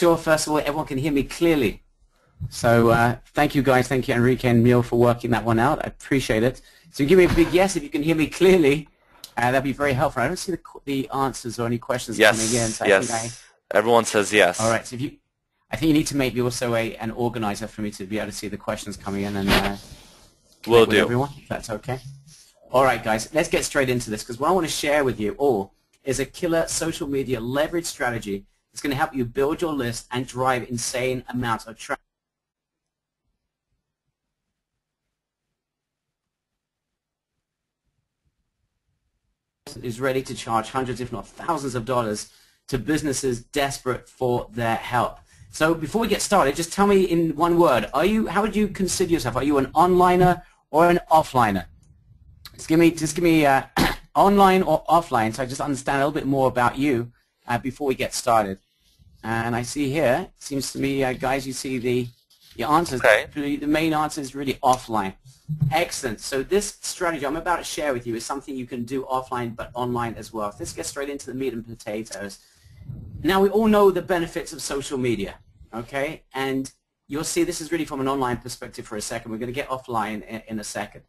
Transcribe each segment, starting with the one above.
sure, first of all, everyone can hear me clearly. So thank you, guys. Thank you, Enrique and Neil, for working that one out. I appreciate it. So give me a big yes if you can hear me clearly. That'd be very helpful. I don't see the answers or any questions coming in. Yes, So yes. Everyone says yes. All right. So I think you need to make me also an organizer for me to be able to see the questions coming in and Will with do. everyone, if that's okay. All right, guys. Let's get straight into this because what I want to share with you all is a killer social media leverage strategy that's going to help you build your list and drive insane amounts of traffic. Is ready to charge hundreds, if not thousands of dollars to businesses desperate for their help. So before we get started, just tell me in one word, how would you consider yourself? Are you an onliner or an offliner? Just give me online or offline so I just understand a little bit more about you before we get started. And I see here, it seems to me, guys, you see your answers. Okay. The main answer is really offline. Excellent. So this strategy I'm about to share with you is something you can do offline but online as well. Let's get straight into the meat and potatoes. Now, we all know the benefits of social media, okay? And you'll see this is really from an online perspective for a second. We're going to get offline in a second.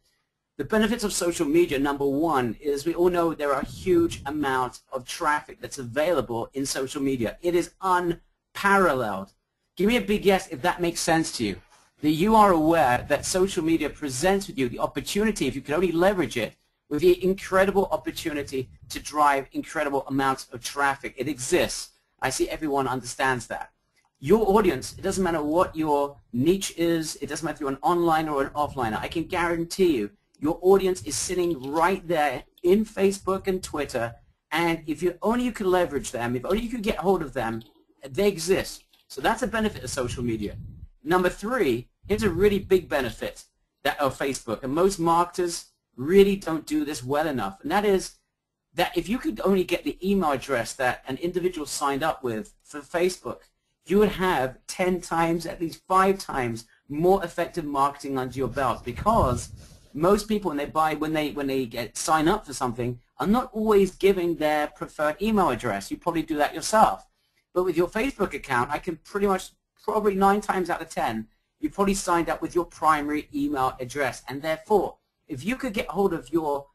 The benefits of social media, number one, is we all know there are a huge amount of traffic that's available in social media. It is unparalleled. Give me a big yes if that makes sense to you. That you are aware that social media presents with you the opportunity, if you can only leverage it, with the incredible opportunity to drive incredible amounts of traffic. It exists. I see everyone understands that. Your audience, it doesn't matter what your niche is, it doesn't matter if you're an online or an offliner, I can guarantee you your audience is sitting right there in Facebook and Twitter, and if only you can leverage them, if only you can get hold of them, they exist. So that's a benefit of social media. Number three, here's a really big benefit of Facebook, and most marketers really don't do this well enough, and that is that if you could only get the email address that an individual signed up with for Facebook, you would have 10 times, at least 5 times more effective marketing under your belt, because most people when they sign up for something are not always giving their preferred email address. You probably do that yourself. But with your Facebook account, I can probably 9 times out of 10, you probably signed up with your primary email address. And therefore, if you could get hold of your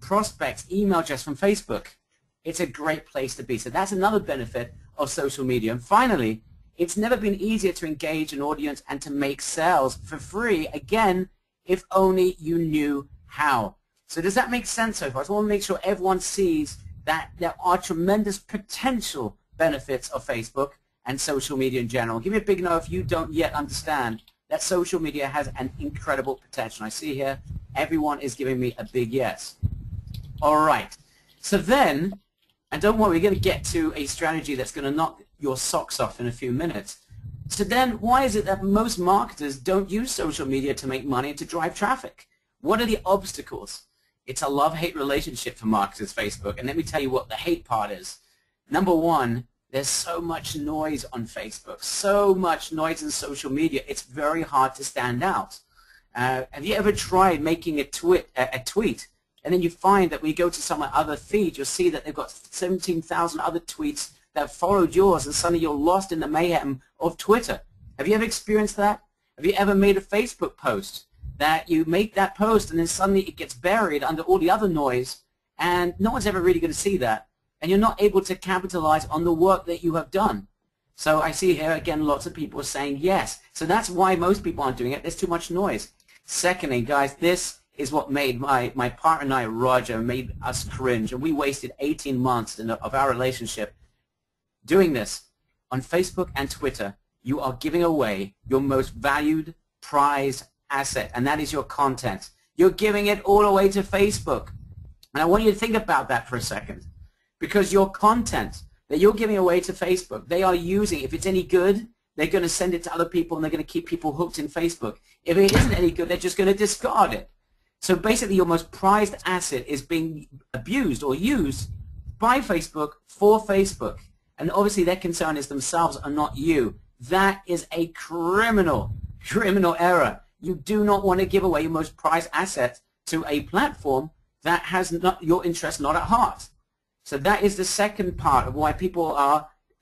prospect's email address from Facebook, it's a great place to be. So that's another benefit of social media. And finally, it's never been easier to engage an audience and to make sales for free, again, if only you knew how. So does that make sense so far? I just want to make sure everyone sees that there are tremendous potential benefits of Facebook and social media in general. Give me a big no if you don't yet understand that social media has an incredible potential. I see here everyone is giving me a big yes. All right. So then, and don't worry, we're going to get to a strategy that's going to knock your socks off in a few minutes. So then, why is it that most marketers don't use social media to make money and to drive traffic? What are the obstacles? It's a love-hate relationship for marketers, Facebook. And let me tell you what the hate part is. Number one, there's so much noise on Facebook, so much noise in social media, it's very hard to stand out. Have you ever tried making a tweet, and then you find that when you go to some other feed, you'll see that they've got 17,000 other tweets that followed yours, and suddenly you're lost in the mayhem of Twitter. Have you ever experienced that? Have you ever made a Facebook post that you make that post and then suddenly it gets buried under all the other noise, and no one's ever really going to see that, and you're not able to capitalize on the work that you have done? So I see here, again, lots of people are saying yes. So that's why most people aren't doing it. There's too much noise. Secondly, guys, this is what made my partner and I, Roger, made us cringe, and we wasted 18 months of our relationship doing this. On Facebook and Twitter, you are giving away your most valued, prized asset, and that is your content. You're giving it all away to Facebook. And I want you to think about that for a second, because your content that you're giving away to Facebook, they are using, if it's any good, they're going to send it to other people, and they're going to keep people hooked in Facebook. If it isn't any good, they're just going to discard it. So basically, your most prized asset is being abused or used by Facebook for Facebook. And obviously, their concern is themselves and not you. That is a criminal error. You do not want to give away your most prized asset to a platform that has not your interest not at heart. So that is the second part of why people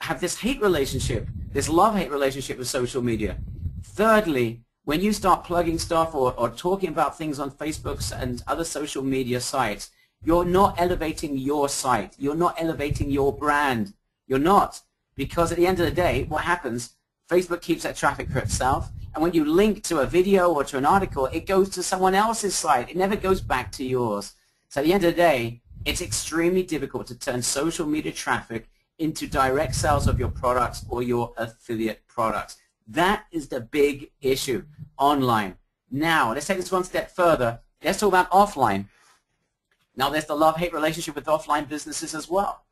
have this hate relationship. this love-hate relationship with social media. Thirdly, when you start plugging stuff or talking about things on Facebook and other social media sites, you're not elevating your site. You're not elevating your brand. You're not. Because at the end of the day, what happens, Facebook keeps that traffic for itself. And when you link to a video or to an article, it goes to someone else's site. It never goes back to yours. So at the end of the day, it's extremely difficult to turn social media traffic into direct sales of your products or your affiliate products. That is the big issue online. Now, let's take this one step further. Let's talk about offline. Now, there's the love-hate relationship with offline businesses as well.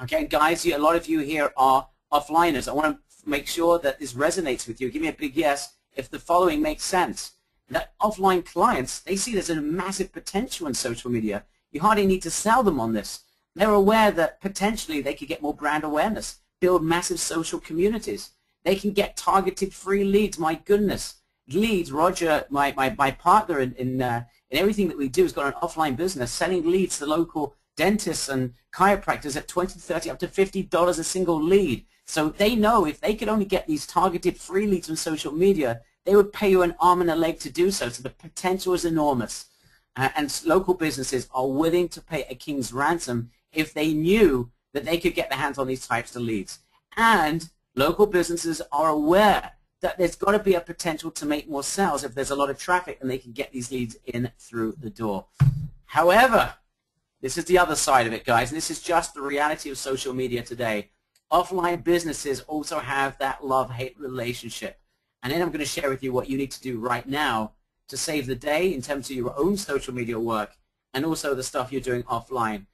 Okay, guys, a lot of you here are offliners. I want to make sure that this resonates with you. Give me a big yes if the following makes sense. That offline clients, they see there's a massive potential in social media. You hardly need to sell them on this. They're aware that potentially they could get more brand awareness, build massive social communities. They can get targeted free leads. My goodness. Leads, Roger, my partner in everything that we do has got an offline business selling leads to local dentists and chiropractors at $20, $30, up to $50 a single lead. So they know if they could only get these targeted free leads on social media, they would pay you an arm and a leg to do so. So the potential is enormous. And local businesses are willing to pay a king's ransom if they knew that they could get their hands on these types of leads. And local businesses are aware that there's got to be a potential to make more sales if there's a lot of traffic and they can get these leads in through the door. However, this is the other side of it, guys, and this is just the reality of social media today. Offline businesses also have that love-hate relationship. And then I'm going to share with you what you need to do right now to save the day in terms of your own social media work and also the stuff you're doing offline.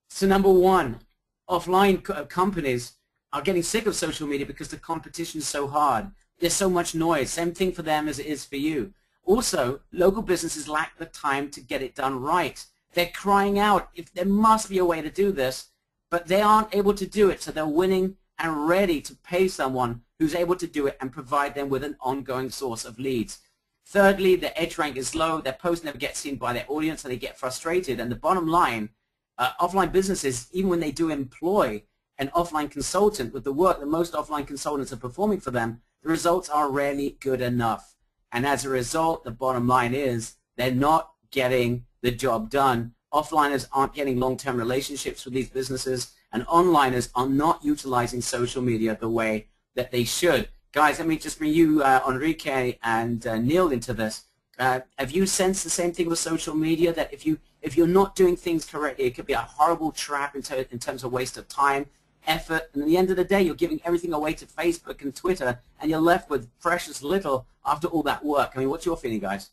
So number one, offline companies are getting sick of social media because the competition is so hard. There's so much noise. Same thing for them as it is for you. Also, local businesses lack the time to get it done right. They're crying out, if there must be a way to do this, but they aren't able to do it, so they're willing and ready to pay someone who's able to do it and provide them with an ongoing source of leads. Thirdly, their edge rank is low, their posts never get seen by their audience, and they get frustrated. And the bottom line, offline businesses, even when they do employ an offline consultant with the work that most offline consultants are performing for them, the results are rarely good enough. And as a result, the bottom line is they're not getting the job done. Offliners aren't getting long-term relationships with these businesses, and onliners are not utilizing social media the way that they should. Guys, let me just bring you, Enrique and Neil, into this. Have you sensed the same thing with social media, that if you're not doing things correctly, it could be a horrible trap in terms of waste of time, effort, and at the end of the day, you're giving everything away to Facebook and Twitter, and you're left with precious little after all that work? I mean, what's your feeling, guys?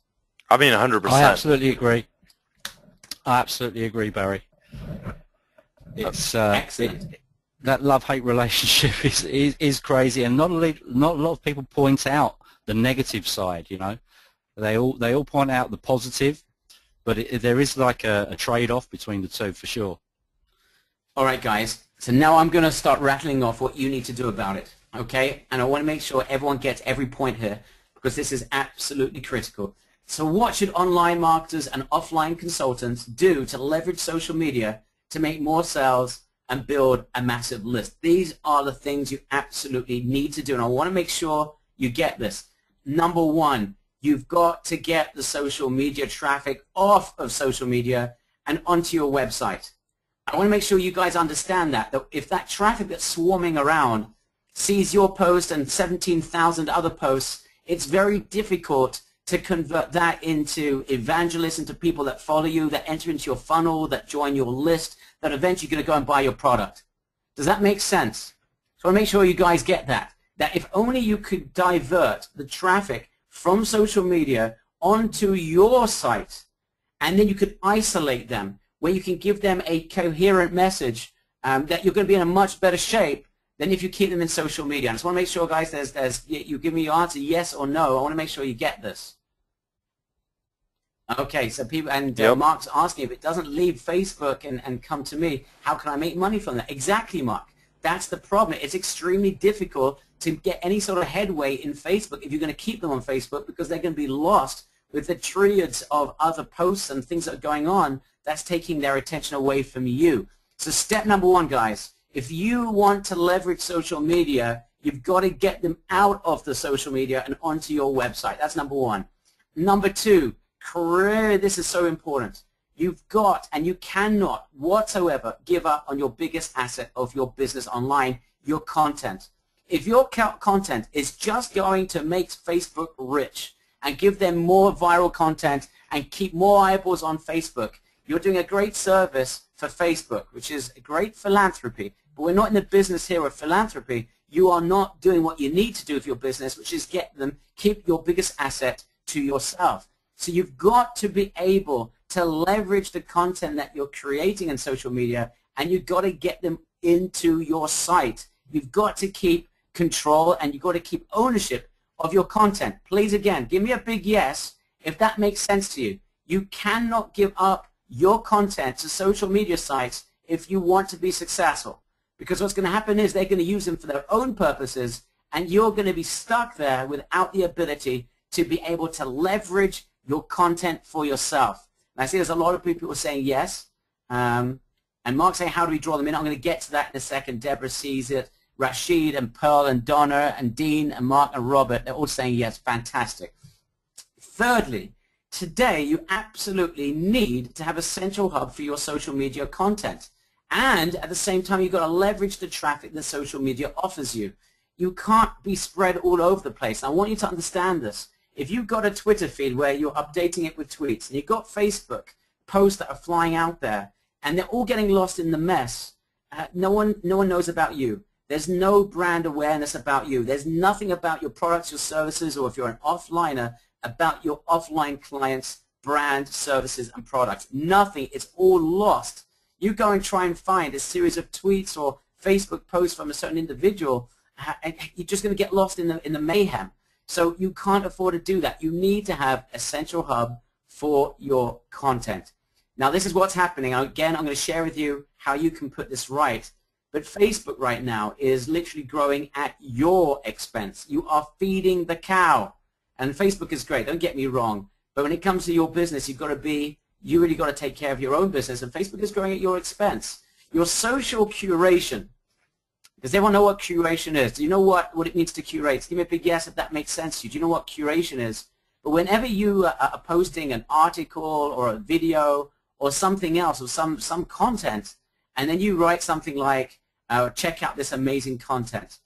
I mean, 100%. I absolutely agree. I absolutely agree, Barry. It's that love-hate relationship is crazy, and not a lot of people point out the negative side. You know, they all point out the positive, but there is like a trade-off between the two for sure. All right, guys. So now I'm going to start rattling off what you need to do about it. Okay, and I want to make sure everyone gets every point here because this is absolutely critical. So what should online marketers and offline consultants do to leverage social media to make more sales and build a massive list? These are the things you absolutely need to do, and I want to make sure you get this. Number one, you've got to get the social media traffic off of social media and onto your website. I want to make sure you guys understand that if that traffic that's swarming around sees your post and 17,000 other posts, it's very difficult to convert that into evangelists, into people that follow you, that enter into your funnel, that join your list, that eventually going to go and buy your product. Does that make sense? So I want to make sure you guys get that. That if only you could divert the traffic from social media onto your site, and then you could isolate them, where you can give them a coherent message that you're going to be in a much better shape than if you keep them in social media. I just want to make sure, guys, you give me your answer, yes or no. I want to make sure you get this. Okay, so people, and Mark's asking, if it doesn't leave Facebook and come to me, how can I make money from that? Exactly, Mark. That's the problem. It's extremely difficult to get any sort of headway in Facebook if you're going to keep them on Facebook, because they're going to be lost with the trillions of other posts and things that are going on that's taking their attention away from you. So step number one, guys, if you want to leverage social media, You've got to get them out of the social media and onto your website. That's number one. Number two, career. This is so important. You've got and you cannot whatsoever give up on your biggest asset of your business online, your content. If your content is just going to make Facebook rich and give them more viral content and keep more eyeballs on Facebook, you're doing a great service for Facebook, which is a great philanthropy. But we're not in the business here of philanthropy. You are not doing what you need to do with your business, which is keep your biggest asset to yourself. So you've got to be able to leverage the content that you're creating in social media, and you've got to get them into your site. You've got to keep control, and you've got to keep ownership of your content. Please, again, give me a big yes if that makes sense to you. You cannot give up your content to social media sites if you want to be successful, because what's going to happen is they're going to use them for their own purposes, and you're going to be stuck there without the ability to be able to leverage your content for yourself. And I see there's a lot of people saying yes, and Mark's saying, how do we draw them in? I'm going to get to that in a second. Deborah sees it. Rashid and Pearl and Donna and Dean and Mark and Robert, they're all saying yes. Fantastic. Thirdly, today you absolutely need to have a central hub for your social media content. And at the same time, you've got to leverage the traffic that social media offers you. You can't be spread all over the place. I want you to understand this. If you've got a Twitter feed where you're updating it with tweets, and you've got Facebook posts that are flying out there, and they're all getting lost in the mess, no one knows about you. There's no brand awareness about you. There's nothing about your products, your services, or if you're an offliner, about your offline clients' brand, services, and products. Nothing. It's all lost. You go and try and find a series of tweets or Facebook posts from a certain individual, and you're just going to get lost in the mayhem. So you can't afford to do that. You need to have a central hub for your content. Now, this is what's happening. Again, I'm going to share with you how you can put this right. But Facebook right now is literally growing at your expense. You are feeding the cow. And Facebook is great, don't get me wrong. But when it comes to your business, you really got to take care of your own business. And Facebook is growing at your expense. Your social curation. Does everyone know what curation is? Do you know what it means to curate? Give me a big yes if that makes sense to you. Do you know what curation is? But whenever you are posting an article or a video or something else or some content, and then you write something like, check out this amazing content.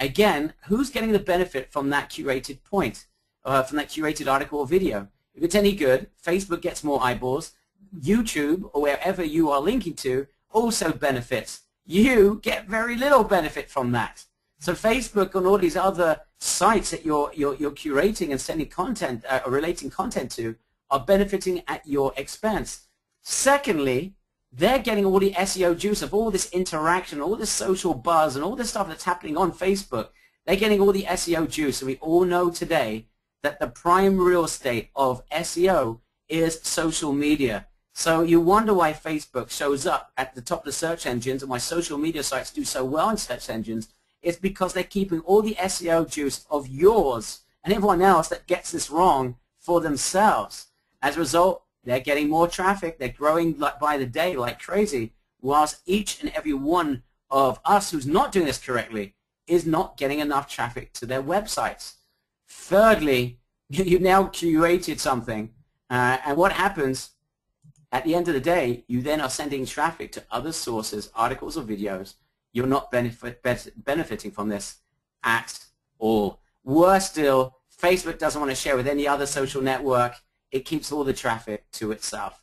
Again, who's getting the benefit from that curated point, from that curated article or video? If it's any good, Facebook gets more eyeballs. YouTube, or wherever you are linking to, also benefits. You get very little benefit from that. So Facebook and all these other sites that you're curating and sending content or relating content to are benefiting at your expense. Secondly, they're getting all the SEO juice of all this interaction, all this social buzz, and all this stuff that's happening on Facebook. They're getting all the SEO juice, and we all know today that the prime real estate of SEO is social media. So you wonder why Facebook shows up at the top of the search engines and why social media sites do so well in search engines. It's because they're keeping all the SEO juice of yours and everyone else that gets this wrong for themselves. As a result, they're getting more traffic. They're growing by the day like crazy, whilst each and every one of us who's not doing this correctly is not getting enough traffic to their websites. Thirdly, you've now curated something, and what happens at the end of the day, you then are sending traffic to other sources, articles or videos. You're not benefiting from this at all. Worse still, Facebook doesn't want to share with any other social network. It keeps all the traffic to itself.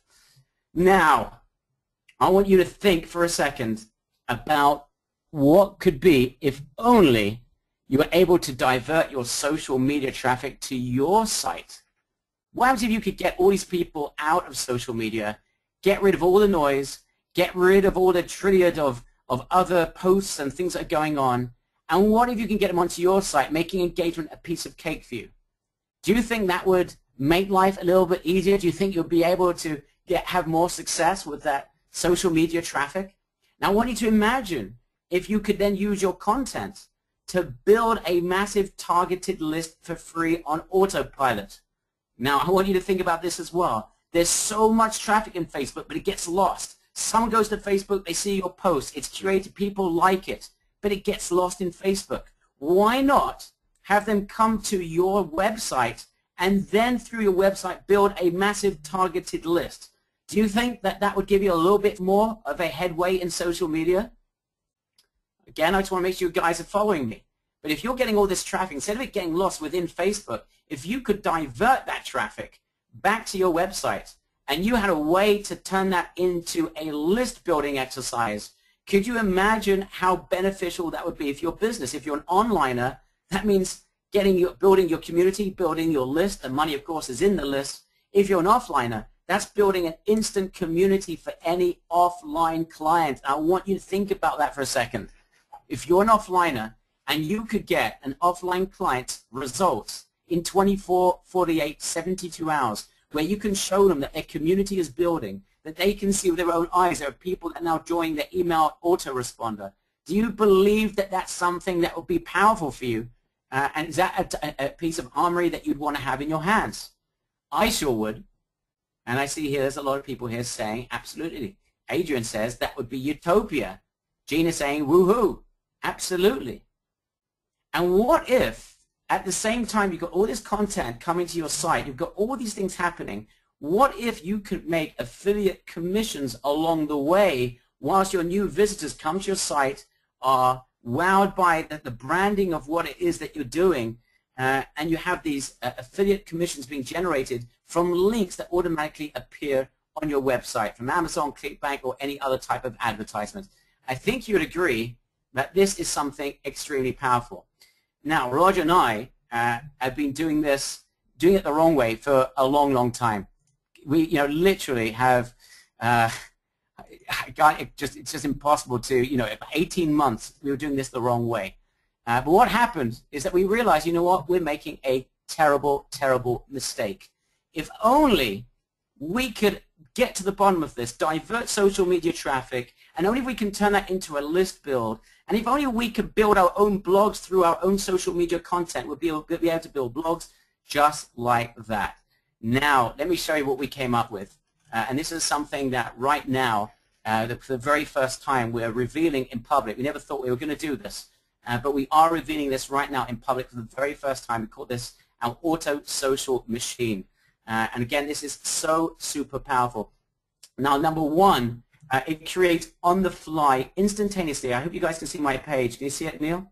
Now, I want you to think for a second about what could be if only you were able to divert your social media traffic to your site. What happens if you could get all these people out of social media, get rid of all the noise, get rid of all the trillion of other posts and things that are going on, and what if you can get them onto your site, making engagement a piece of cake for you? Do you think that would make life a little bit easier? Do you think you'll be able to have more success with that social media traffic? Now, I want you to imagine if you could then use your content to build a massive targeted list for free on autopilot. Now, I want you to think about this as well. There's so much traffic in Facebook, but it gets lost. Someone goes to Facebook, they see your post, it's curated, people like it, but it gets lost in Facebook. why not have them come to your website and then through your website build a massive targeted list? Do you think that that would give you a little bit more of a headway in social media? Again, I just want to make sure you guys are following me. But if you're getting all this traffic, instead of it getting lost within Facebook, if you could divert that traffic back to your website and you had a way to turn that into a list building exercise, could you imagine how beneficial that would be for your business? If you're an onliner, that means building your community, building your list. The money, of course, is in the list. If you're an offliner, that's building an instant community for any offline client. I want you to think about that for a second. If you're an offliner and you could get an offline client results in 24, 48, 72 hours, where you can show them that their community is building, that they can see with their own eyes there are people that are now joining the email autoresponder. Do you believe that that's something that would be powerful for you? And is that a piece of armory that you'd want to have in your hands? I sure would. And I see here there's a lot of people here saying, absolutely. Adrian says that would be utopia. Gina saying, woohoo. Absolutely. And what if, at the same time, you've got all this content coming to your site, you've got all these things happening, what if you could make affiliate commissions along the way whilst your new visitors come to your site, are wowed by the branding of what it is that you're doing, and you have these affiliate commissions being generated from links that automatically appear on your website, from Amazon, ClickBank, or any other type of advertisement. I think you would agree that this is something extremely powerful. Now, Roger and I have been doing it the wrong way for a long, long time. We, literally have, it's just impossible to, 18 months we were doing this the wrong way. But what happened is that we realized, we're making a terrible, terrible mistake. If only we could get to the bottom of this, divert social media traffic, and only if we can turn that into a list build, and if only we could build our own blogs through our own social media content, we'll be able to build blogs just like that. Now, let me show you what we came up with. And this is something that right now, for the very first time, we're revealing in public. We never thought we were going to do this, but we are revealing this right now in public for the very first time. We call this our auto social machine. And again, this is so super powerful. Now, number one, it creates on the fly instantaneously. I hope you guys can see my page. Can you see it, Neil?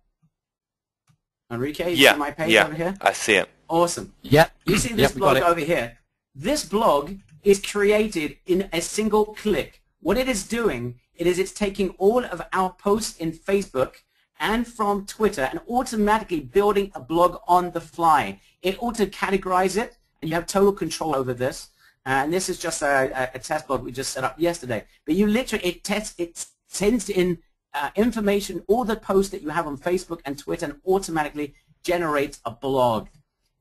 Enrique, you see my page over here? I see it. Awesome. Yeah. You see this blog over here? This blog is created in a single click. What it is doing, it's taking all of our posts in Facebook and from Twitter and automatically building a blog on the fly. It auto-categorizes it, and you have total control over this. And this is just a test blog we just set up yesterday. But you literally, it sends in information, all the posts that you have on Facebook and Twitter, and automatically generates a blog.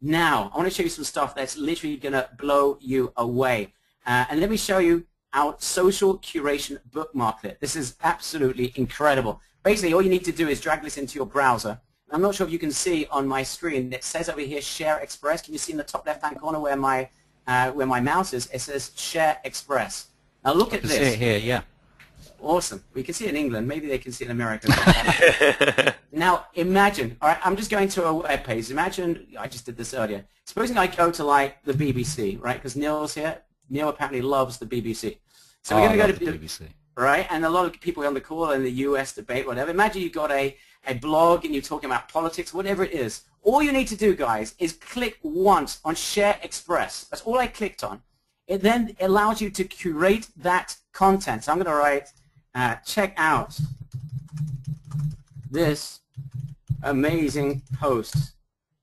Now, I want to show you some stuff that's literally going to blow you away. And let me show you our social curation bookmarklet. This is absolutely incredible. Basically, all you need to do is drag this into your browser. I'm not sure if you can see on my screen, it says over here, Share Express. Can you see in the top left-hand corner where my mouse is? It says Share Express. Now look at this. I can see it here, yeah. Awesome. We can see it in England. Maybe they can see it in America. Now imagine, all right, I'm just going to a web page. Imagine, I just did this earlier. Supposing I go to like the BBC, right? Because Neil's here. Neil apparently loves the BBC. So we're going to go to the BBC. Right? And a lot of people on the call in the US debate, whatever. Imagine you've got a blog and you're talking about politics, whatever it is. All you need to do, guys, is click once on Share Express. That's all I clicked on. It then allows you to curate that content. So I'm going to write, check out this amazing post.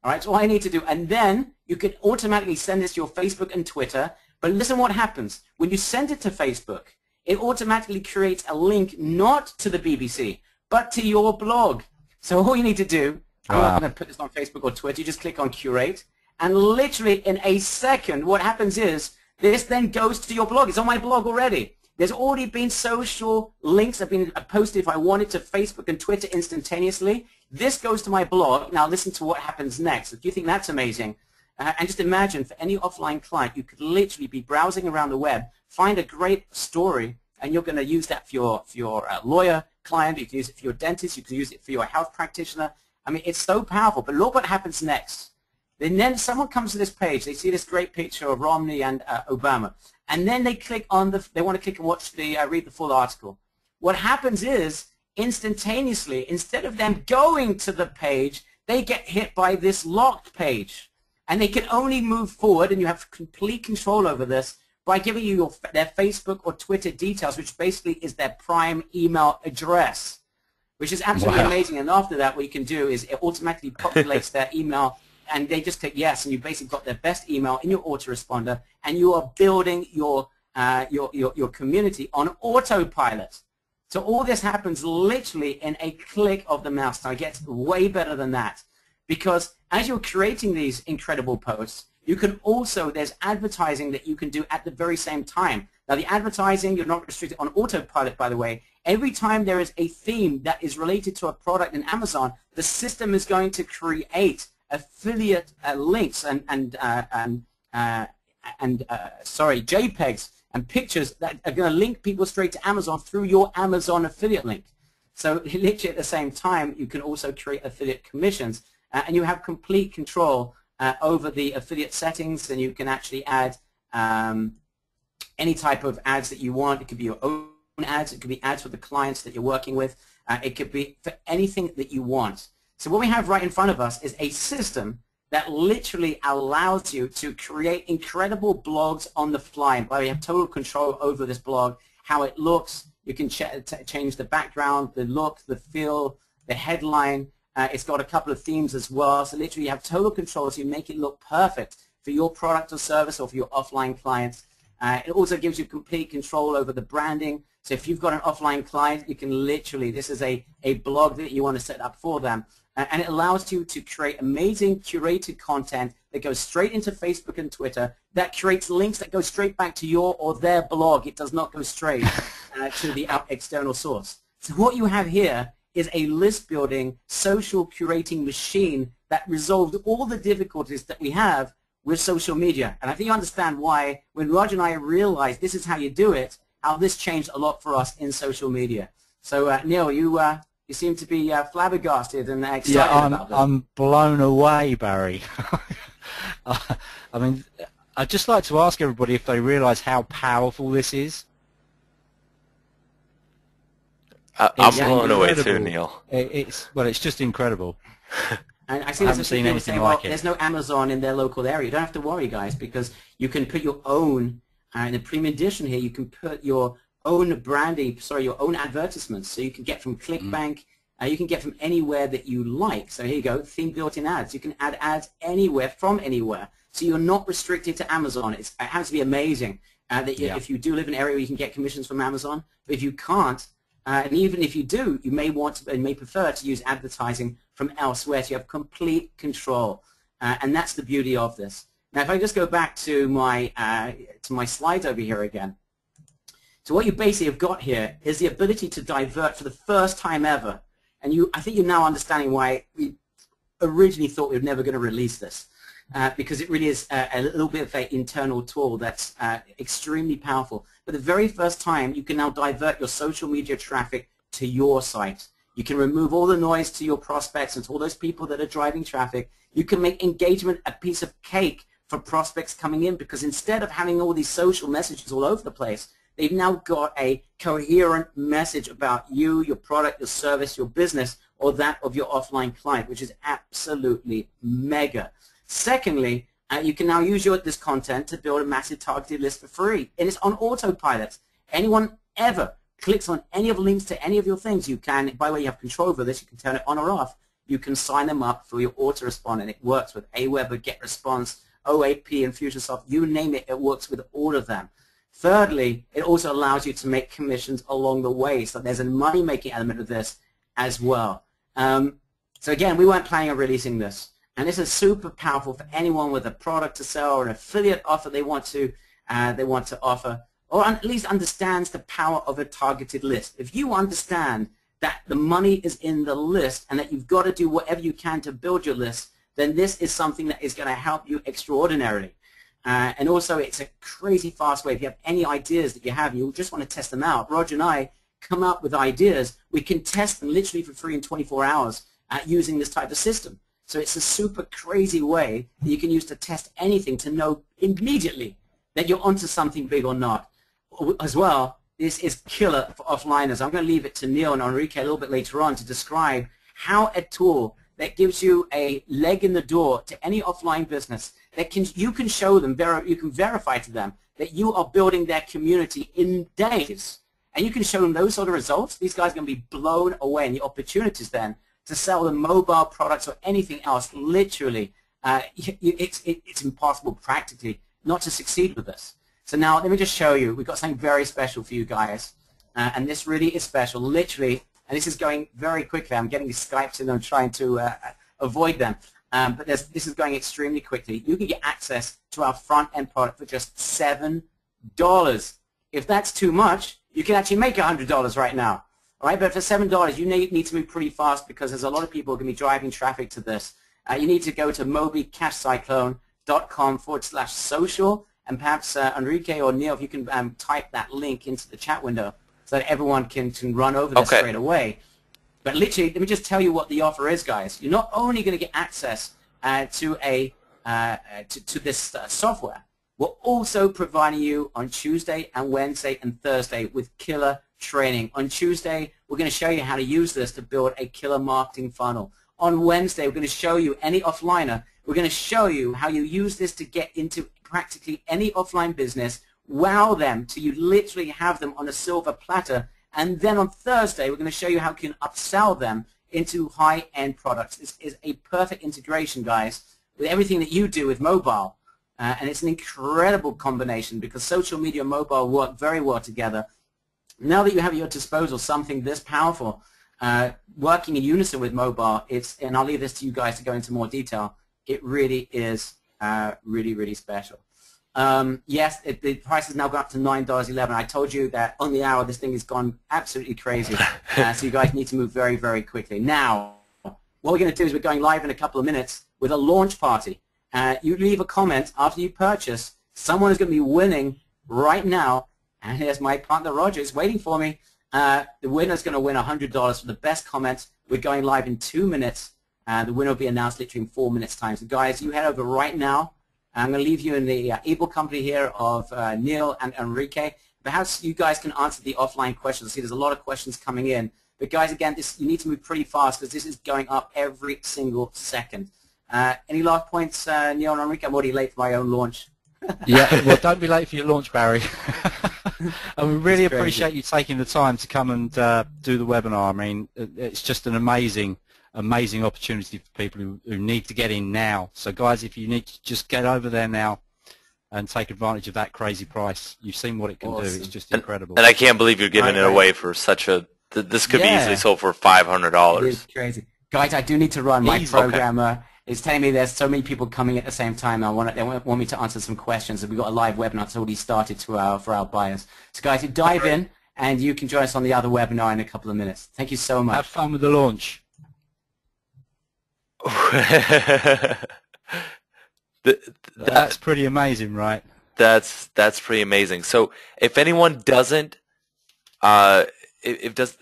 All right, so all I need to do. And then you can automatically send this to your Facebook and Twitter. But listen what happens. When you send it to Facebook, it automatically creates a link not to the BBC, but to your blog. So all you need to do, I'm not going to put this on Facebook or Twitter, you just click on Curate, and literally in a second, what happens is, this then goes to your blog. It's on my blog already. There's already been social links that have been posted if I wanted to Facebook and Twitter instantaneously. This goes to my blog. Now listen to what happens next. Do you think that's amazing? And just imagine, for any offline client, you could literally be browsing around the web, find a great story, and you're going to use that for your lawyer client, you can use it for your dentist, you can use it for your health practitioner, I mean, it's so powerful. But look what happens next. Then someone comes to this page. They see this great picture of Romney and Obama, and then they click on they want to click and watch read the full article. What happens is, instantaneously, instead of them going to the page, they get hit by this locked page, and they can only move forward, and you have complete control over this by giving you their Facebook or Twitter details, which basically is their prime email address, which is absolutely amazing. And after that, what you can do is it automatically populates their email, and they just click yes, and you basically got their best email in your autoresponder, and you are building your community on autopilot. So all this happens literally in a click of the mouse. Now it gets way better than that, because as you're creating these incredible posts, you can also, there's advertising that you can do at the very same time. Now the advertising, you're not restricted on autopilot, by the way. Every time there is a theme that is related to a product in Amazon, the system is going to create affiliate links and JPEGs and pictures that are going to link people straight to Amazon through your Amazon affiliate link. So literally at the same time, you can also create affiliate commissions, and you have complete control over the affiliate settings, and you can actually add any type of ads that you want. It could be your own ads. It could be ads for the clients that you're working with. It could be for anything that you want. So what we have right in front of us is a system that literally allows you to create incredible blogs on the fly. And by the way, you have total control over this blog, how it looks. You can change the background, the look, the feel, the headline. It's got a couple of themes as well. So literally you have total control, so you make it look perfect for your product or service or for your offline clients. It also gives you complete control over the branding. So if you've got an offline client, you can literally, this is a blog that you want to set up for them. And it allows you to create amazing curated content that goes straight into Facebook and Twitter, that creates links that go straight back to your or their blog. It does not go straight to the external source. So what you have here is a list-building, social curating machine that resolved all the difficulties that we have with social media. And I think you understand why, when Roger and I realized this is how you do it, how this changed a lot for us in social media. So Neil, you seem to be flabbergasted and excited about this. I'm blown away, Barry. I mean, I'd just like to ask everybody if they realize how powerful this is. I'm blown away too, Neil. It's just incredible. And I haven't seen anything like it. There's no Amazon in their local area. You don't have to worry, guys, because you can put your own, in the premium edition here, you can put your own branding, your own advertisements. So you can get from ClickBank, you can get from anywhere that you like. So here you go, theme built-in ads. You can add ads anywhere from anywhere. So you're not restricted to Amazon. It has to be amazing that if you do live in an area where you can get commissions from Amazon, but if you can't, and even if you do, you may want to, and may prefer to use advertising from elsewhere, so you have complete control. And that's the beauty of this. Now, if I just go back to my slides over here again. So what you basically have got here is the ability to divert for the first time ever. And I think you're now understanding why we originally thought we were never going to release this, because it really is a little bit of an internal tool that's extremely powerful. But the very first time, you can now divert your social media traffic to your site. You can remove all the noise to your prospects and to all those people that are driving traffic. You can make engagement a piece of cake for prospects coming in, because instead of having all these social messages all over the place, they've now got a coherent message about you, your product, your service, your business, or that of your offline client, which is absolutely mega. Secondly, you can now use this content to build a massive targeted list for free. And it's on autopilot. Anyone ever clicks on any of the links to any of your things, you can, by the way, you have control over this, you can turn it on or off. You can sign them up for your autorespond, and it works with Aweber, GetResponse, OAP, Infusionsoft, you name it, it works with all of them. Thirdly, it also allows you to make commissions along the way, so there's a money-making element of this as well. So again, we weren't planning on releasing this, and this is super powerful for anyone with a product to sell or an affiliate offer they want to offer, or at least understands the power of a targeted list. If you understand that the money is in the list and that you've got to do whatever you can to build your list, then this is something that is going to help you extraordinarily. And also, it's a crazy fast way. If you have any ideas that you have, you just want to test them out. Roger and I come up with ideas. We can test them literally for free in 24 hours at using this type of system. So it's a super crazy way that you can use to test anything to know immediately that you're onto something big or not. As well, this is killer for offliners. I'm going to leave it to Neil and Enrique a little bit later on to describe how a tool that gives you a leg in the door to any offline business that you can show them, you can verify to them that you are building their community in days. And you can show them those sort of results. These guys are going to be blown away, and the opportunities then to sell them mobile products or anything else, literally, it's impossible practically not to succeed with this. So now let me just show you. We've got something very special for you guys, and this really is special, literally, and this is going very quickly. I'm getting these Skypes in. I'm trying to avoid them, but this is going extremely quickly. You can get access to our front-end product for just $7. If that's too much, you can actually make $100 right now. All right, but for $7, you need to move pretty fast because there's a lot of people going to be driving traffic to this. You need to go to mobicashcyclone.com/social, and perhaps Enrique or Neil, if you can type that link into the chat window so that everyone can run over this straight away. But literally, let me just tell you what the offer is, guys. You're not only going to get access to this software, we're also providing you on Tuesday and Wednesday and Thursday with killer training. On Tuesday, we're going to show you how to use this to build a killer marketing funnel. On Wednesday, we're going to show you, any offliner, we're going to show you how you use this to get into practically any offline business, wow them till you literally have them on a silver platter. And then on Thursday, we're going to show you how you can upsell them into high-end products. This is a perfect integration, guys, with everything that you do with mobile. And it's an incredible combination because social media and mobile work very well together. Now that you have at your disposal something this powerful, working in unison with mobile, and I'll leave this to you guys to go into more detail, it really is really, really special. Yes, the price has now gone up to $9.11. I told you that on the hour this thing has gone absolutely crazy, so you guys need to move very, very quickly. Now, what we're going to do is we're going live in a couple of minutes with a launch party. You leave a comment after you purchase. Someone is going to be winning right now. And here's my partner Roger. He's waiting for me. The winner is going to win $100 for the best comment. We're going live in 2 minutes. The winner will be announced literally in 4 minutes' time. So guys, you head over right now. I'm going to leave you in the able company here of Neil and Enrique. Perhaps you guys can answer the offline questions. I see there's a lot of questions coming in. But guys, again, you need to move pretty fast because this is going up every single second. Any last points, Neil and Enrique? I'm already late for my own launch. Yeah, well, don't be late for your launch, Barry. And we really appreciate you taking the time to come and do the webinar. I mean, it's just an amazing opportunity for people who need to get in now. So, guys, if you need to just get over there now and take advantage of that crazy price. You've seen what it can do. It's just incredible. And I can't believe you're giving it away for such a... This could be easily sold for $500. It is crazy. Guys, I do need to run. My programmer is telling me there's so many people coming at the same time. They want me to answer some questions. We've got a live webinar that's already started for our buyers. So, guys, you dive in, and you can join us on the other webinar in a couple of minutes. Thank you so much. Have fun with the launch. That's pretty amazing, right? That's pretty amazing. So if anyone doesn't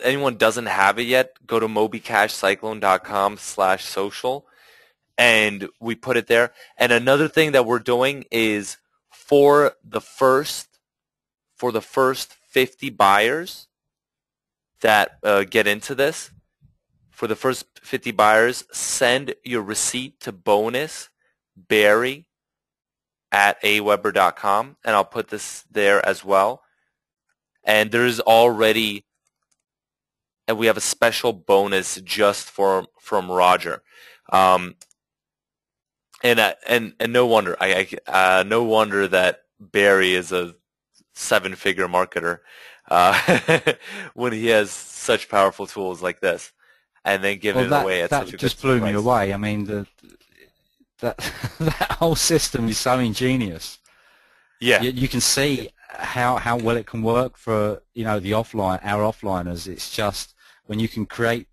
anyone doesn't have it yet, go to mobicashcyclone.com/social, and we put it there. And another thing that we're doing is for the first 50 buyers that get into this, for the first 50 buyers, send your receipt to bonusbarry@aweber.com, and I'll put this there as well. And there's already, and we have a special bonus just from Roger. And no wonder, no wonder that Barry is a 7-figure marketer when he has such powerful tools like this, and then give it away at such a good price. That just blew me away. I mean, that whole system is so ingenious. Yeah, you can see how well it can work for our offliners. It's just when you can create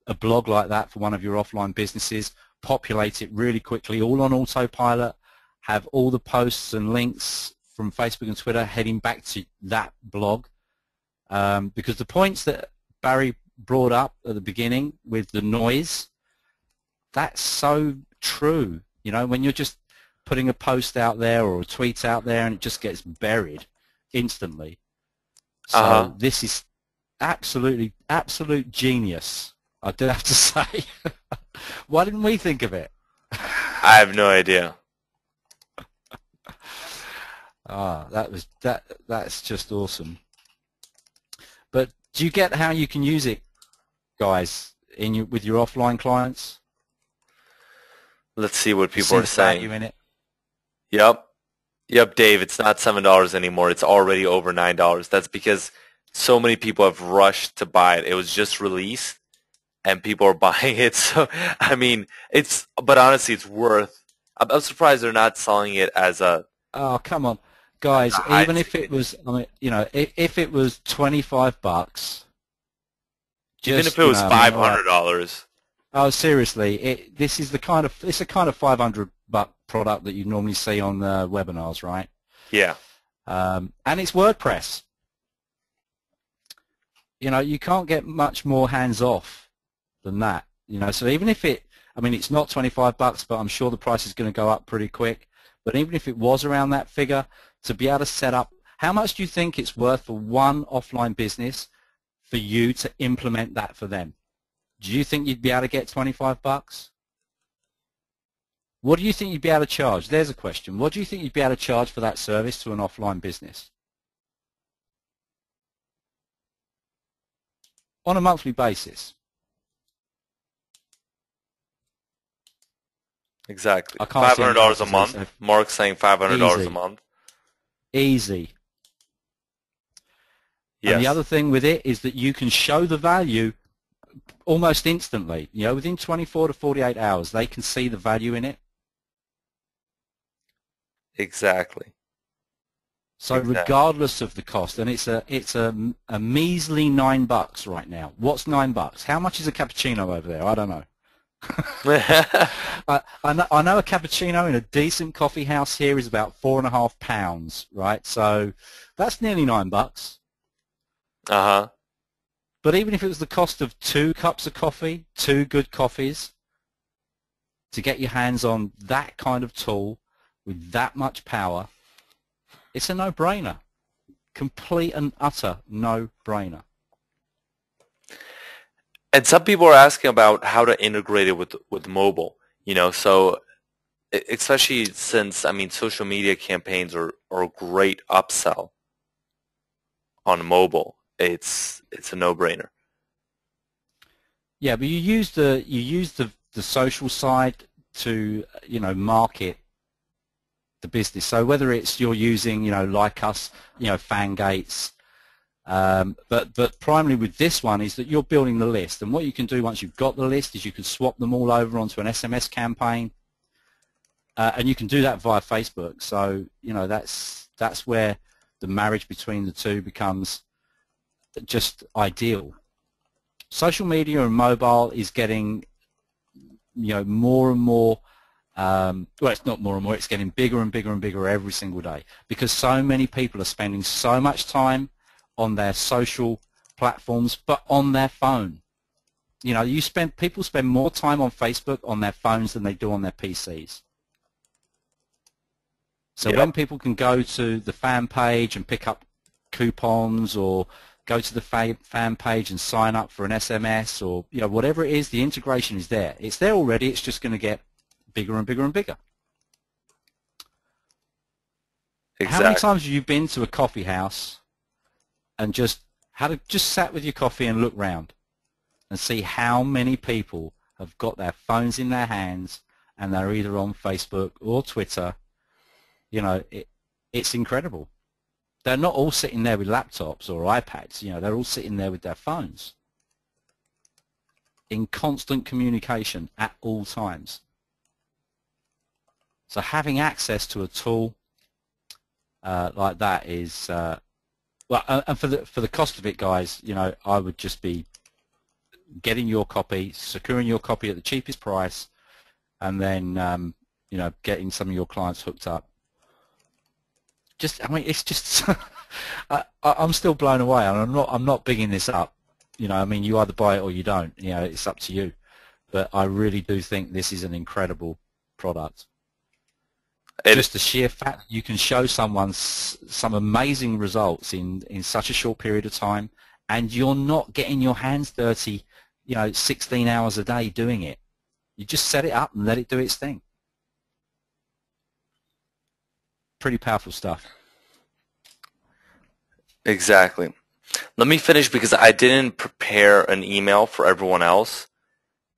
a blog like that for one of your offline businesses, populate it really quickly, all on autopilot, have all the posts and links from Facebook and Twitter heading back to that blog, because the points that Barry brought up at the beginning with the noise, that's so true. You know, when you're just putting a post out there or a tweet out there and it just gets buried instantly. So this is absolute genius, I do have to say. Why didn't we think of it? I have no idea. That's just awesome. But do you get how you can use it, guys, with your offline clients? Let's see what people are saying. Value in it. Yep, Dave, it's not $7 anymore. It's already over $9. That's because so many people have rushed to buy it. It was just released, and people are buying it. So, I mean, but honestly, it's worth. I'm surprised they're not selling it as a. Oh, come on, guys! Even if it was, I mean, you know, if it was $25, even if it was $500. Oh, seriously, it's a kind of $500 product that you normally see on webinars, right? Yeah. And it's WordPress. You know, you can't get much more hands-off than that. You know, so even if I mean, it's not $25, but I'm sure the price is going to go up pretty quick. But even if it was around that figure, to be able to set up, how much do you think it's worth for one offline business for you to implement that for them? Do you think you'd be able to get $25? What do you think you'd be able to charge? There's a question. What do you think you'd be able to charge for that service to an offline business? On a monthly basis. Exactly. $500 a month. Mark's saying $500 a month. Easy. Yes. And the other thing with it is that you can show the value almost instantly. You know, within 24 to 48 hours, they can see the value in it. Exactly. So regardless of the cost, and it's a measly $9 right now. What's $9? How much is a cappuccino over there? I don't know. I know a cappuccino in a decent coffee house here is about £4.50, right? So that's nearly $9. But even if it was the cost of 2 cups of coffee, 2 good coffees, to get your hands on that kind of tool with that much power, it's a no-brainer. Complete and utter no-brainer. And some people are asking about how to integrate it with mobile. You know, so especially since, I mean, social media campaigns are a great upsell on mobile. It's a no-brainer. Yeah, but you use the social side to, you know, market the business. So whether it's you're using, you know, like us, you know, Fangates, but primarily with this one is that you're building the list, and what you can do once you've got the list is you can swap them all over onto an SMS campaign, and you can do that via Facebook. So, you know, that's where the marriage between the two becomes just ideal. Social media and mobile is getting, you know, more and more. Well, it's not more and more. It's getting bigger and bigger and bigger every single day because so many people are spending so much time on their social platforms, but on their phone. You know, people spend more time on Facebook on their phones than they do on their PCs. So when people can go to the fan page and pick up coupons, or go to the fan page and sign up for an SMS, or, you know, whatever it is, the integration is there. It's there already. It's just going to get bigger and bigger and bigger. Exactly. How many times have you been to a coffee house and just sat with your coffee and look round and see how many people have got their phones in their hands and they're either on Facebook or Twitter? You know, it's incredible. They're not all sitting there with laptops or iPads. You know, they're all sitting there with their phones in constant communication at all times. So having access to a tool like that is, well, and for the cost of it, guys, you know, I would just be getting your copy, securing your copy at the cheapest price, and then you know, getting some of your clients hooked up. I mean, it's just I'm still blown away, and I'm not bigging this up. You know, I mean, you either buy it or you don't. You know, it's up to you. but I really do think this is an incredible product. It, Just the sheer fact that you can show someone some amazing results in such a short period of time, and you're not getting your hands dirty, 16 hours a day doing it. You just set it up and let it do its thing. Pretty powerful stuff. exactly. Let me finish because I didn't prepare an email for everyone else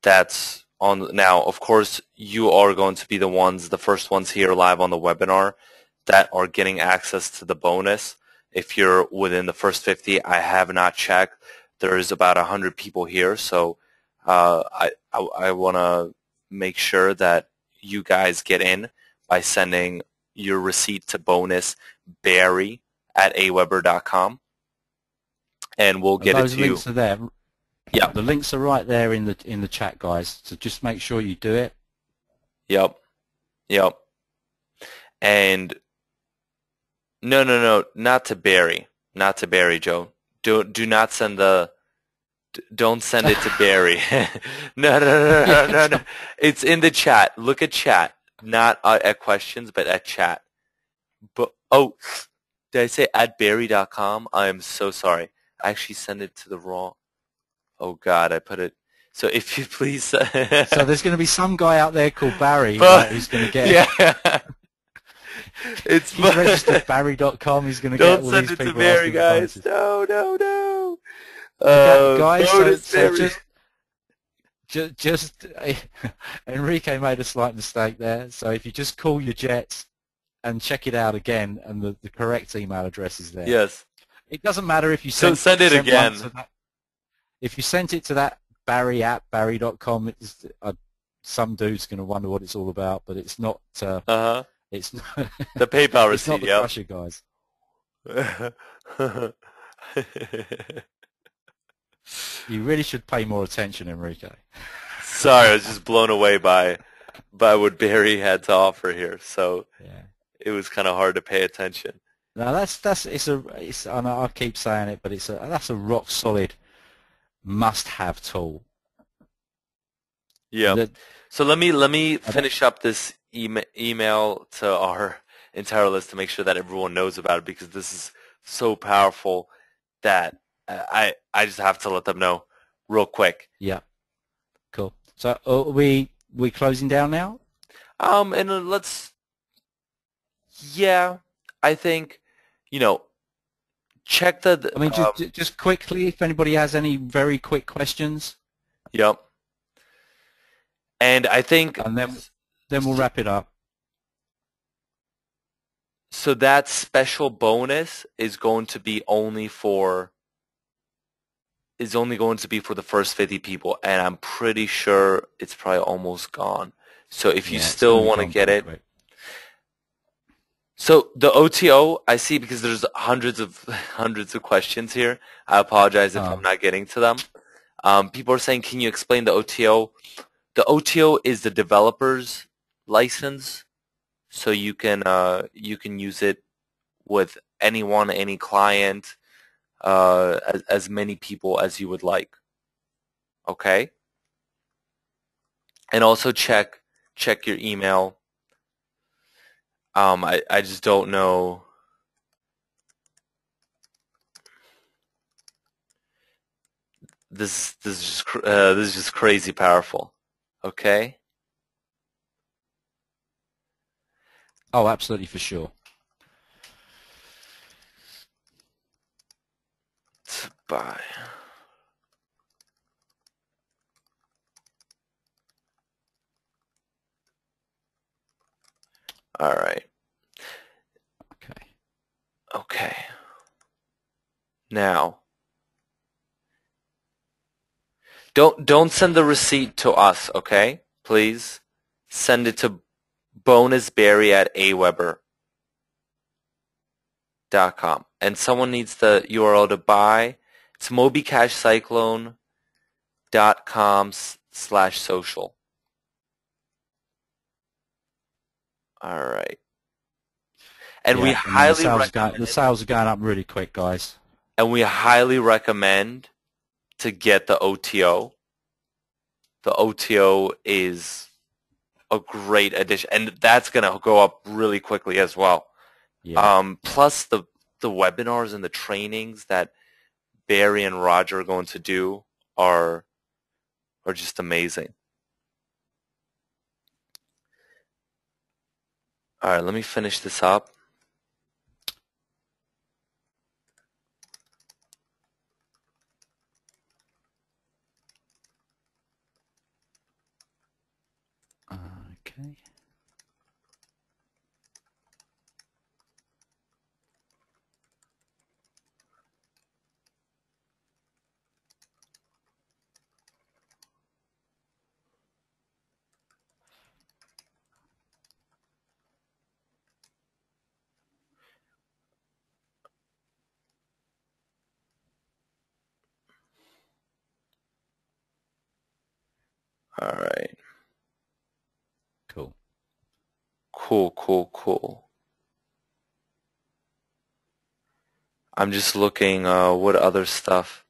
that's on now. Of course, you are going to be the first ones here live on the webinar that are getting access to the bonus. If you're within the first 50, I have not checked. There is about 100 people here, so I want to make sure that you guys get in by sending your receipt to bonusbarry@aweber.com, and we'll get it to you. Those links are there. Yeah. The links are right there in the chat, guys. So just make sure you do it. Yep. And no, not to Barry, Joe. Do not send don't send it to Barry. No. It's in the chat. Look at chat, not at questions, but at chat. But did I say at barry.com? I am so sorry. I actually sent it to the wrong. Oh God, I put it. So if you please. So there's going to be some guy out there called Barry who's going to get. Yeah. He's registered Barry.com. He's going to get all these people. Don't send it to Barry, guys. No. Guys, so just Enrique made a slight mistake there. So if you just call your Jets and check it out again, and the correct email address is there. Yes. It doesn't matter if you send it again. If you sent it to that Barry@barry.com, some dude's going to wonder what it's all about, but it's not. It's not the PayPal it's receipt. Not the Crusher guys. You really should pay more attention, Enrique. Sorry, I was just blown away by what Barry had to offer here. So it was kind of hard to pay attention. No, it's I know I keep saying it, but that's a rock solid must-have tool. Yeah. So let me finish up this email to our entire list to make sure that everyone knows about it, because this is so powerful that I just have to let them know real quick. Yeah. Cool. So are we closing down now? And let's. Yeah, I think check the. I mean, just quickly, if anybody has any very quick questions. Yep. And I think. And then we'll wrap it up. So that special bonus is only going to be for the first 50 people, and I'm pretty sure it's probably almost gone. So if you still want to get it. Quick. So the OTO, I see, because there's hundreds of questions here. I apologize if I'm not getting to them. People are saying, can you explain the OTO? The OTO is the developer's license, so you can use it with anyone, any client, as many people as you would like. Okay? And also check your email. I just don't know. This is just crazy powerful. Okay. Oh, absolutely, for sure. Bye. All right. Okay. Now, don't send the receipt to us, okay? Please send it to bonusbarry@aweber.com. And someone needs the URL to buy. It's mobicashcyclone.com/social. All right. And we highly recommend the sales are going up really quick, guys. And we highly recommend to get the OTO, the OTO is a great addition, and that's going to go up really quickly as well. Yeah. Plus the webinars and the trainings that Barry and Roger are going to do are just amazing. All right, let me finish this up. Okay. All right. Cool. Cool. I'm just looking what other stuff.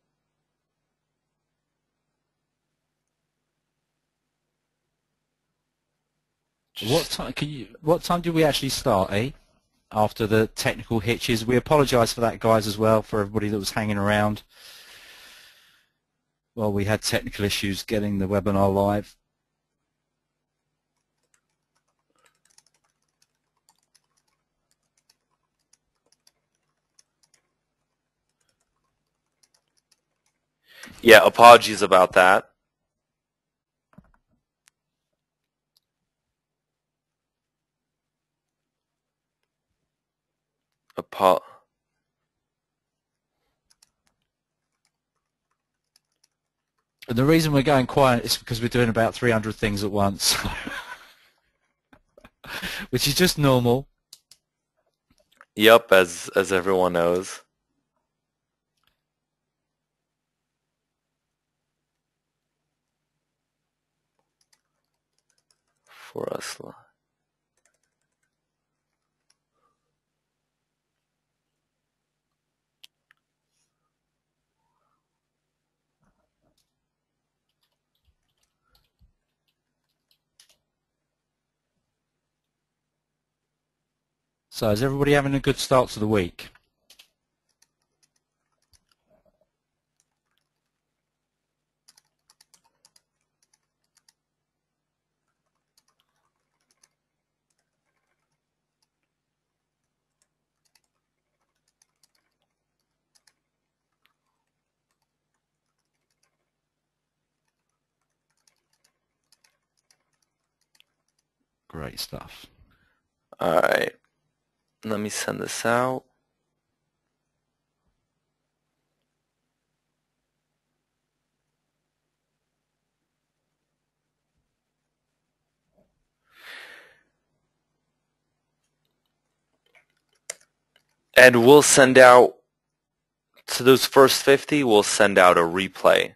What time what time do we actually start, eh? After the technical hitches. We apologise for that, guys, as well, for everybody that was hanging around. Well, we had technical issues getting the webinar live. Yeah, apologies about that. And the reason we're going quiet is because we're doing about 300 things at once, which is just normal. Yep, as everyone knows. For us. So is everybody having a good start to the week? Great stuff. All right. Let me send this out. And we'll send out, to those first 50, we'll send out a replay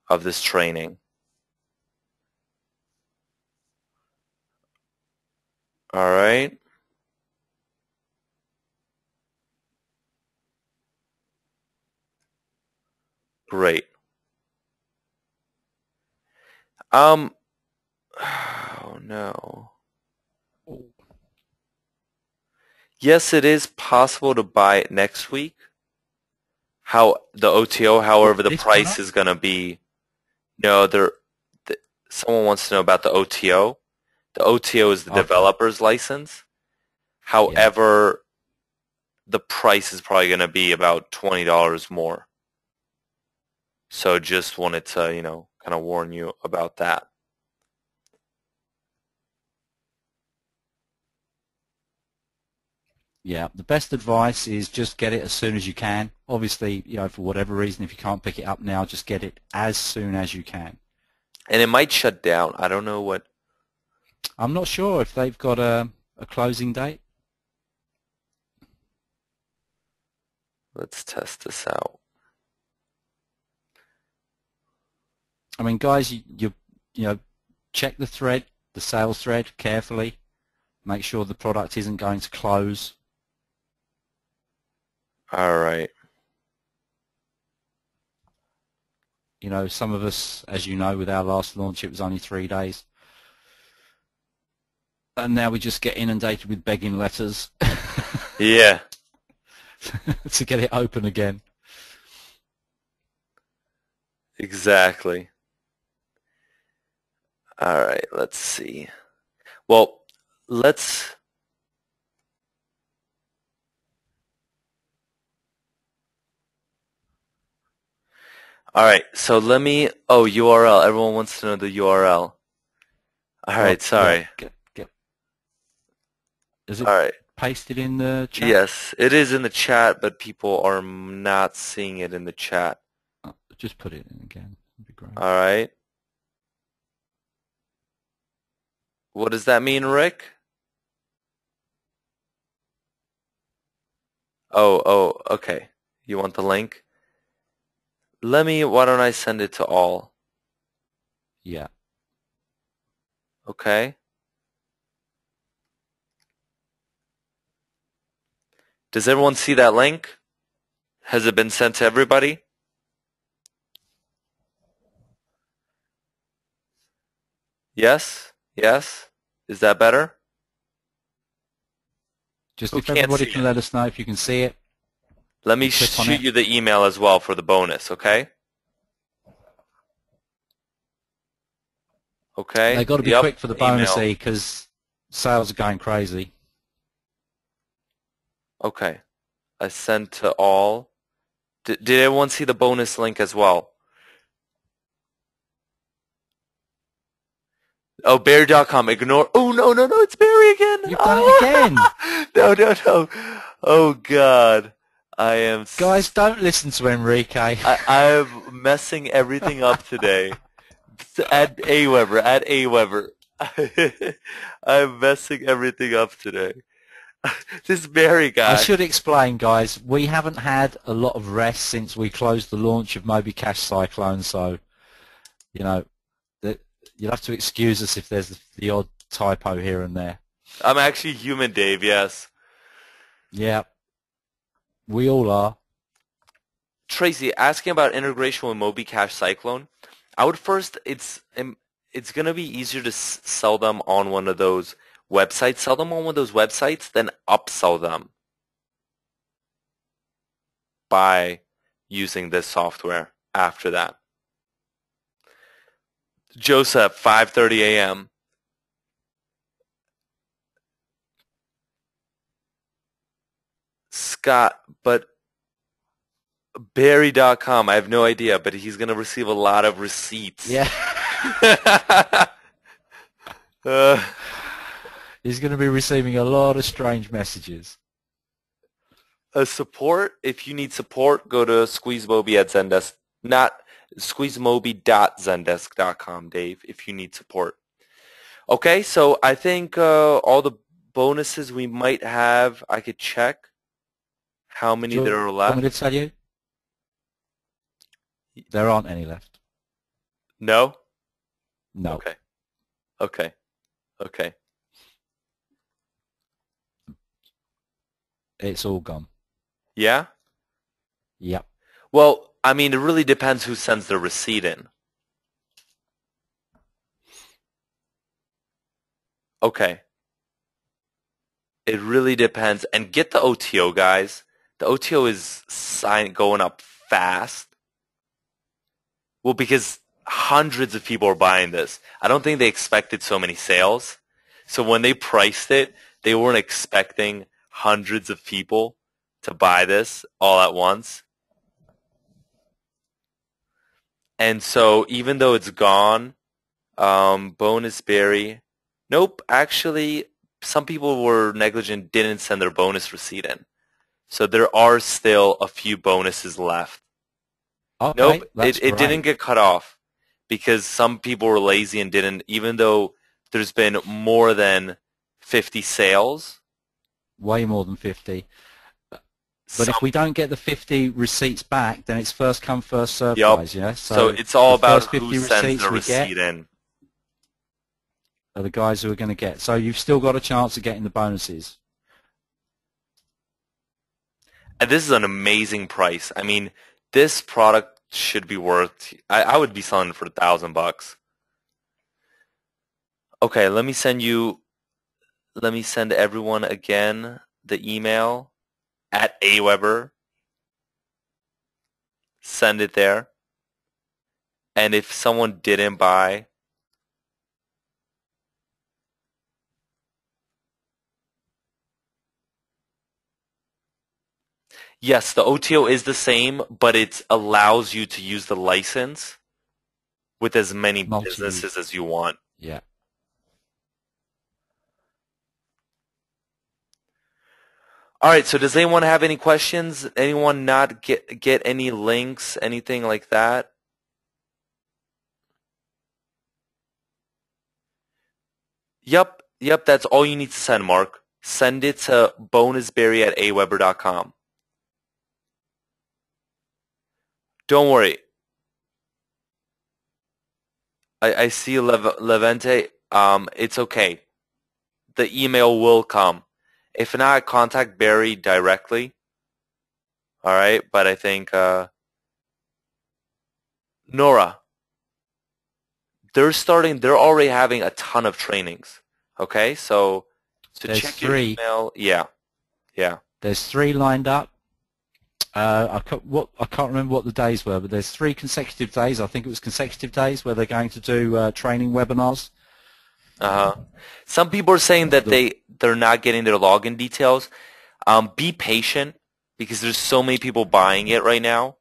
of this training. All right. Great. Oh no. Yes, it is possible to buy it next week. How the OTO, however, the price is going to be. No, someone wants to know about the OTO. The OTO is the developer's license. However, the price is probably going to be about $20 more. So just wanted to, kind of warn you about that. Yeah, the best advice is just get it as soon as you can. Obviously, for whatever reason, if you can't pick it up now, just get it as soon as you can. And it might shut down. I don't know what. I'm not sure if they've got a closing date. Let's test this out. I mean, guys, you check the thread, the sales thread, carefully. Make sure the product isn't going to close. All right. You know, some of us, as you know, with our last launch, it was only 3 days. And now we just get inundated with begging letters. Yeah. To get it open again. Exactly. All right, let's see. Well, let's... All right, so let me... Oh, URL. Everyone wants to know the URL. All right, sorry. Is it All right. pasted in the chat? Yes, it is in the chat, but people are not seeing it in the chat. Oh, just put it in again. That'd be great. All right. What does that mean, Rick? Oh, okay. You want the link? Why don't I send it to all? Yeah. Okay. Does everyone see that link? Has it been sent to everybody? Yes? Yes? Is that better? Just Who if can't everybody see can it? let us know if you can see it. Let me Click on shoot it. you the email as well for the bonus, okay? Okay. They've got to be Yep. quick for the bonus, Email. because sales are going crazy. Okay. I sent to all. Did everyone see the bonus link as well? Oh, Barry.com. Ignore. Oh, no, it's Barry again. You've done it again. No. Oh, God. I am... Guys, don't listen to Enrique. I'm messing everything up today. At Aweber. I'm messing everything up today. This Barry guy. I should explain, guys, we haven't had a lot of rest since we closed the launch of Moby Cash Cyclone, so, you know, you'll have to excuse us if there's the odd typo here and there. I'm actually human, Dave, yes. Yeah, we all are. Tracy, asking about integration with Moby Cash Cyclone, I would first, it's going to be easier to sell them on one of those websites. Sell them on one of those websites, then upsell them by using this software after that. Joseph, 5:30 a.m. Scott, but Barry.com, I have no idea, but he's going to receive a lot of receipts. Yeah. He's going to be receiving a lot of strange messages. Support, if you need support, go to SqueezeMoby at Zendesk, not squeezemoby.zendesk.com, Dave, if you need support. Okay, so I think all the bonuses we might have, I could check how many there are left. Want me to tell you? There aren't any left. No? No. Okay. It's all gone. Yeah? Yep. Well, I mean, it really depends who sends the receipt in. Okay. It really depends. And get the OTO, guys. The OTO is going up fast. Well, because hundreds of people are buying this. I don't think they expected so many sales. So when they priced it, they weren't expecting hundreds of people to buy this all at once. And so even though it's gone, bonus Barry, nope, actually some people were negligent, didn't send their bonus receipt in. So there are still a few bonuses left. Okay, nope, it didn't get cut off because some people were lazy and didn't, even though there's been more than 50 sales. Way more than 50. But if we don't get the 50 receipts back, then it's first come, first served, guys, yeah? So it's all about who sends the receipt in. Are the guys who are going to get. So you've still got a chance of getting the bonuses. And this is an amazing price. I mean, this product should be worth. I would be selling it for $1,000. Okay, let me send everyone again the email at Aweber. Send it there. And if someone didn't buy, yes, the OTO is the same, but it allows you to use the license with as many businesses as you want. Yeah. All right, so does anyone have any questions? Anyone not get any links, anything like that? Yep, that's all you need to send, Mark. Send it to bonusberry@aweber.com. Don't worry. I see Levente. It's okay. The email will come. If not, contact Barry directly. All right, but I think Nora, they're already having a ton of trainings. Okay, so check your email. Yeah. There's 3 lined up. I can't remember what the days were, but there's 3 consecutive days. I think it was consecutive days where they're going to do training webinars. Some people are saying that they're not getting their login details. Be patient because there's so many people buying it right now.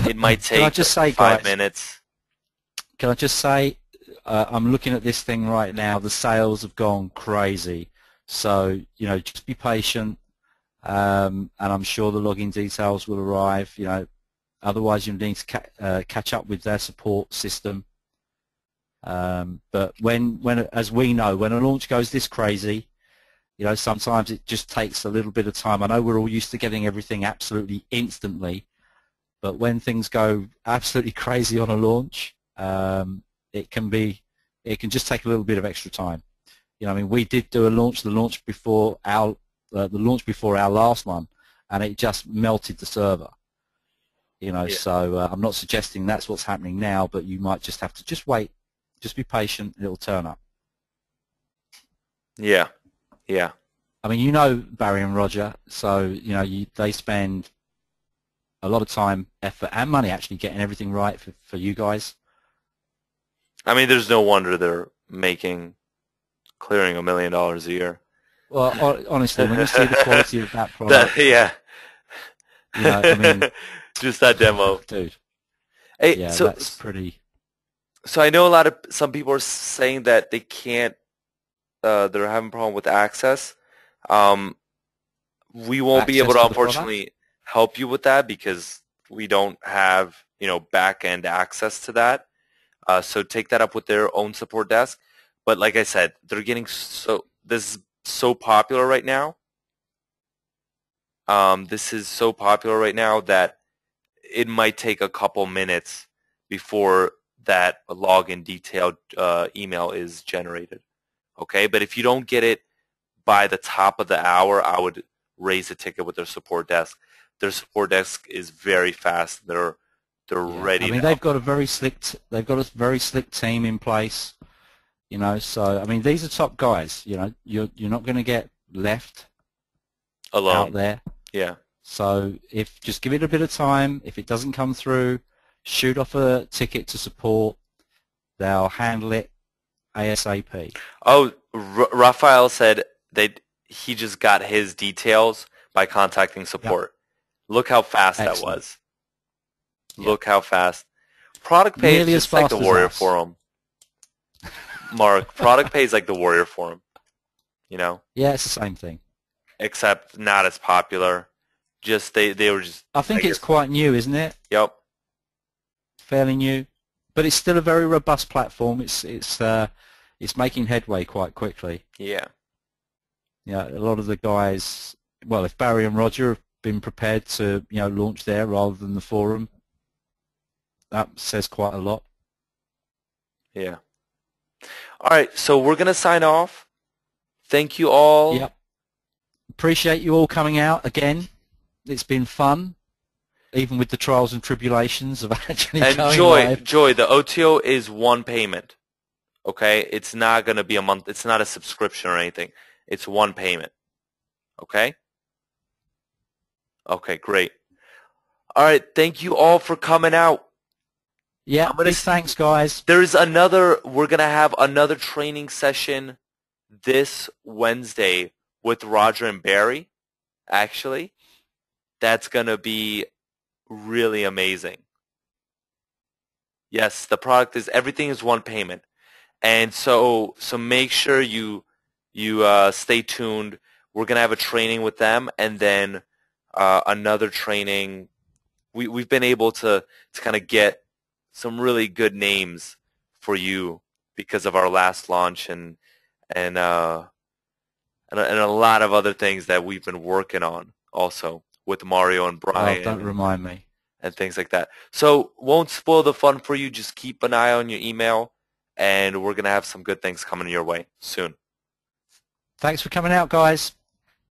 It might take 5 minutes. Can I just say, I'm looking at this thing right now. The sales have gone crazy. So, just be patient. And I'm sure the login details will arrive. Otherwise you need to catch up with their support system. But as we know, when a launch goes this crazy, sometimes it just takes a little bit of time. I know we're all used to getting everything absolutely instantly, but when things go absolutely crazy on a launch, it can just take a little bit of extra time. We did do the launch before our last one, and it just melted the server. So I'm not suggesting that's what's happening now, but you might just have to wait. Just be patient, and it'll turn up. Yeah. I mean, Barry and Roger, so they spend a lot of time, effort, and money actually getting everything right for you guys. I mean, there's no wonder they're clearing $1 million a year. Well, honestly, when you see the quality of that product, just that demo, dude. Hey, yeah, so that's pretty. So I know some people are saying that they can't. They're having a problem with access. We won't be able to, unfortunately, help you with that because we don't have back-end access to that. So take that up with their own support desk. But like I said, they're getting this is so popular right now. This is so popular right now that it might take a couple minutes before that login detailed email is generated. Okay, but if you don't get it by the top of the hour, I would raise a ticket with their support desk. Their support desk is very fast. They're ready. I mean, they've got a very slick team in place. So I mean, these are top guys. You're not going to get left alone out there. Yeah. So just give it a bit of time. If it doesn't come through, shoot off a ticket to support. They'll handle it ASAP. Oh, Raphael said that he just got his details by contacting support. Yep. Look how fast that was. Yep. Look how fast. Product Pay is just like the Warrior Forum. Mark, Product Pay is like the Warrior Forum. Yeah, it's the same thing. Except not as popular. Just they were just. I think it's quite new, isn't it? Yep. Fairly new, but it's still a very robust platform. It's making headway quite quickly. Yeah. Yeah, a lot of the guys. Well, if Barry and Roger have been prepared to launch there rather than the forum, that says quite a lot. Yeah. All right, so we're gonna sign off. Thank you all. Yep. Appreciate you all coming out again. It's been fun. even with the trials and tribulations of actually And going Joy, live. Joy, the OTO is one payment. Okay, it's not going to be a month. It's not a subscription or anything. It's one payment. Okay. Okay, great. All right, thank you all for coming out. Yeah, big thanks, guys. We're going to have another training session this Wednesday with Roger and Barry, actually. That's going to be really amazing. Yes, the product is, everything is one payment. And so make sure you stay tuned. We're going to have a training with them, and then another training. We've been able to kind of get some really good names for you because of our last launch and a lot of other things that we've been working on also with Mario and Brian. Oh, don't remind me. And things like that. So won't spoil the fun for you. Just keep an eye on your email, and we're going to have some good things coming your way soon. Thanks for coming out, guys.